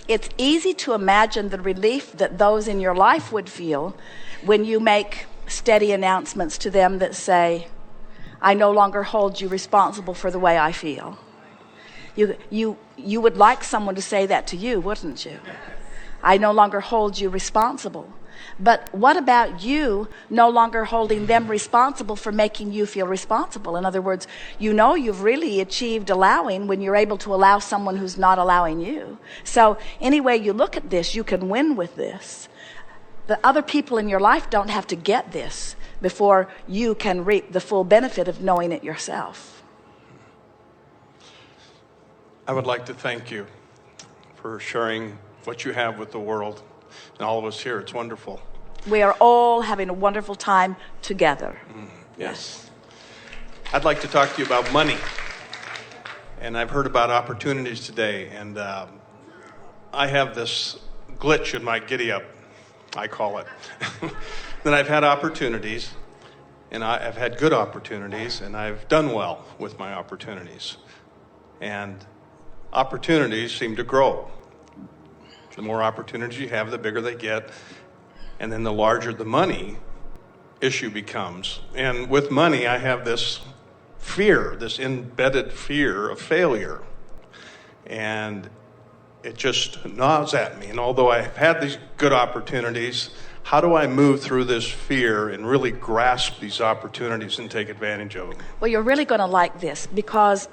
it's easy to imagine the relief that those in your life would feel when you make steady announcements to them that say, I no longer hold you responsible for the way I feel. You would like someone to say that to you, wouldn't you? I no longer hold you responsible. But what about you no longer holding them responsible for making you feel responsible? In other words, you know you've really achieved allowing when you're able to allow someone who's not allowing you. So any way you look at this, you can win with this. The other people in your life don't have to get this before you can reap the full benefit of knowing it yourself. I would like to thank you for sharing what you have with the world and all of us here. It's wonderful. We are all having a wonderful time together. Yes. I'd like to talk to you about money. And I've heard about opportunities today. And I have this glitch in my giddy-up, I call it. That I've had opportunities, and I've had good opportunities, and I've done well with my opportunities. And opportunities seem to grow. The more opportunities you have, the bigger they get. And then the larger the money issue becomes. And with money, I have this fear, this embedded fear of failure. And it just gnaws at me. And although I've had these good opportunities, how do I move through this fear and really grasp these opportunities and take advantage of them? Well, you're really going to like this, because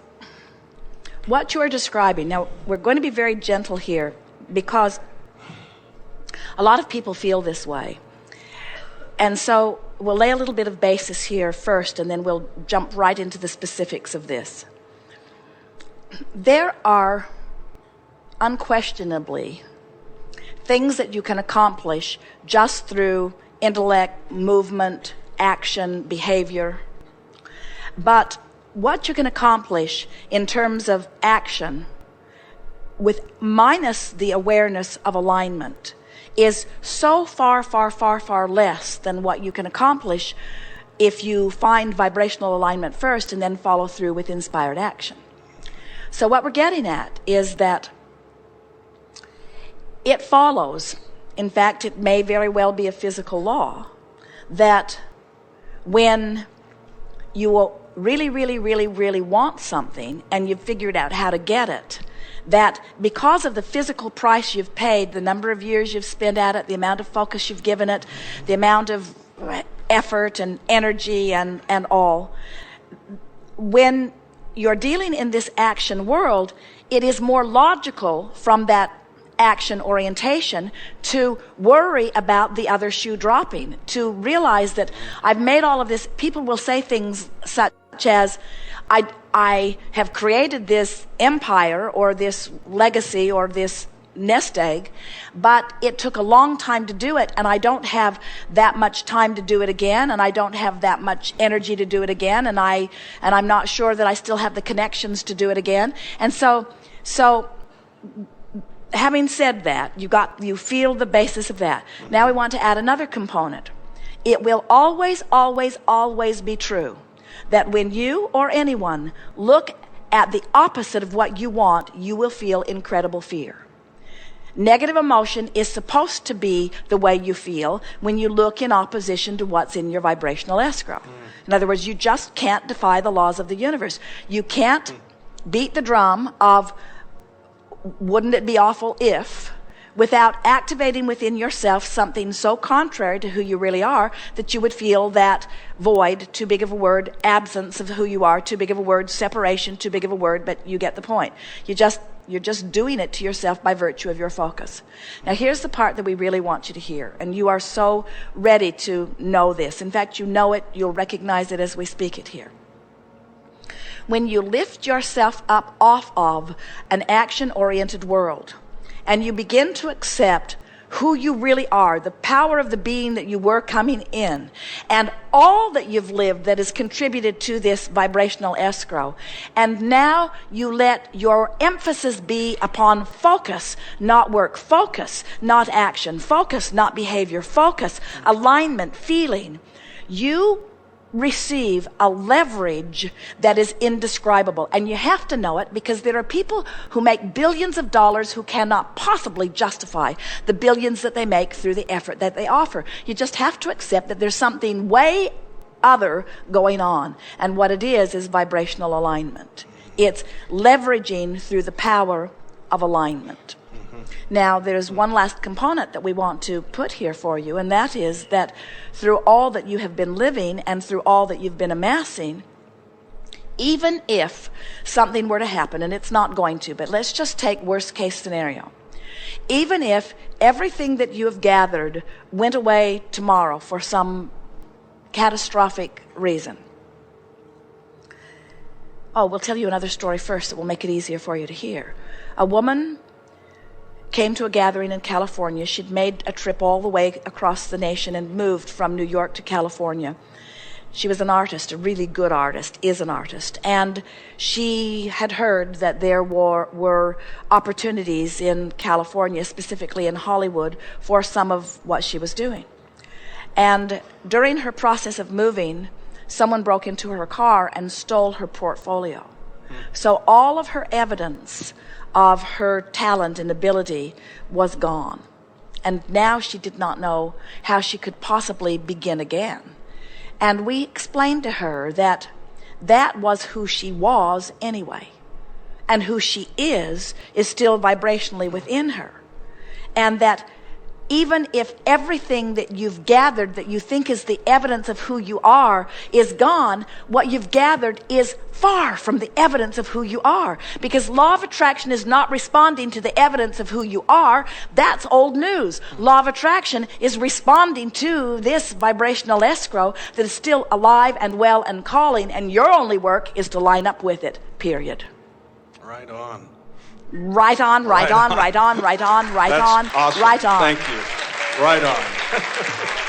what you're describing, now we're going to be very gentle here, because a lot of people feel this way. And so we'll lay a little bit of basis here first, and then we'll jump right into the specifics of this. There are unquestionably things that you can accomplish just through intellect, movement, action, behavior. But what you can accomplish in terms of action with minus the awareness of alignment is so far, far, far, far less than what you can accomplish if you find vibrational alignment first and then follow through with inspired action. So what we're getting at is that it follows, in fact, it may very well be a physical law, that when you will really, really, really, really want something and you've figured out how to get it, that because of the physical price you've paid, the number of years you've spent at it, the amount of focus you've given it, the amount of effort and energy and all, when you're dealing in this action world, it is more logical from that action orientation to worry about the other shoe dropping, to realize that I've made all of this. People will say things such as, I have created this empire or this legacy or this nest egg, but it took a long time to do it, and I don't have that much time to do it again, and I don't have that much energy to do it again, and I'm not sure that I still have the connections to do it again. And so having said that, you feel the basis of that. Now we want to add another component. It will always, always, always be true that when you or anyone look at the opposite of what you want, you will feel incredible fear. Negative emotion is supposed to be the way you feel when you look in opposition to what's in your vibrational escrow. In other words, you just can't defy the laws of the universe. You can't beat the drum of wouldn't it be awful if, without activating within yourself something so contrary to who you really are that you would feel that void, too big of a word, absence of who you are, too big of a word, separation, too big of a word, but you get the point. You're just doing it to yourself by virtue of your focus. Now here's the part that we really want you to hear, and you are so ready to know this. In fact, you know it, you'll recognize it as we speak it here. When you lift yourself up off of an action-oriented world, and you begin to accept who you really are, the power of the being that you were coming in, and all that you've lived that has contributed to this vibrational escrow, and now you let your emphasis be upon focus, not work, focus, not action, focus, not behavior, focus, alignment, feeling, you receive a leverage that is indescribable. And you have to know it, because there are people who make billions of dollars who cannot possibly justify the billions that they make through the effort that they offer. You just have to accept that there's something way other going on. And what it is vibrational alignment. It's leveraging through the power of alignment. Now, there's one last component that we want to put here for you, and that is that through all that you have been living and through all that you've been amassing, even if something were to happen, and it's not going to, but let's just take worst case scenario. Even if everything that you have gathered went away tomorrow for some catastrophic reason. Oh, we'll tell you another story first that will make it easier for you to hear. A woman came to a gathering in California. She'd made a trip all the way across the nation and moved from New York to California. She was an artist, a really good artist, is an artist. And she had heard that there were opportunities in California, specifically in Hollywood, for some of what she was doing. And during her process of moving, someone broke into her car and stole her portfolio. So all of her evidence of her talent and ability was gone. And now she did not know how she could possibly begin again. And we explained to her that that was who she was anyway. And who she is still vibrationally within her. And that even if everything that you've gathered that you think is the evidence of who you are is gone, what you've gathered is far from the evidence of who you are. Because law of attraction is not responding to the evidence of who you are. That's old news. Law of attraction is responding to this vibrational escrow that is still alive and well and calling, and your only work is to line up with it, period. Right on. Right on, right on, right on, right on, right on, That's awesome. right on. Thank you. Right on.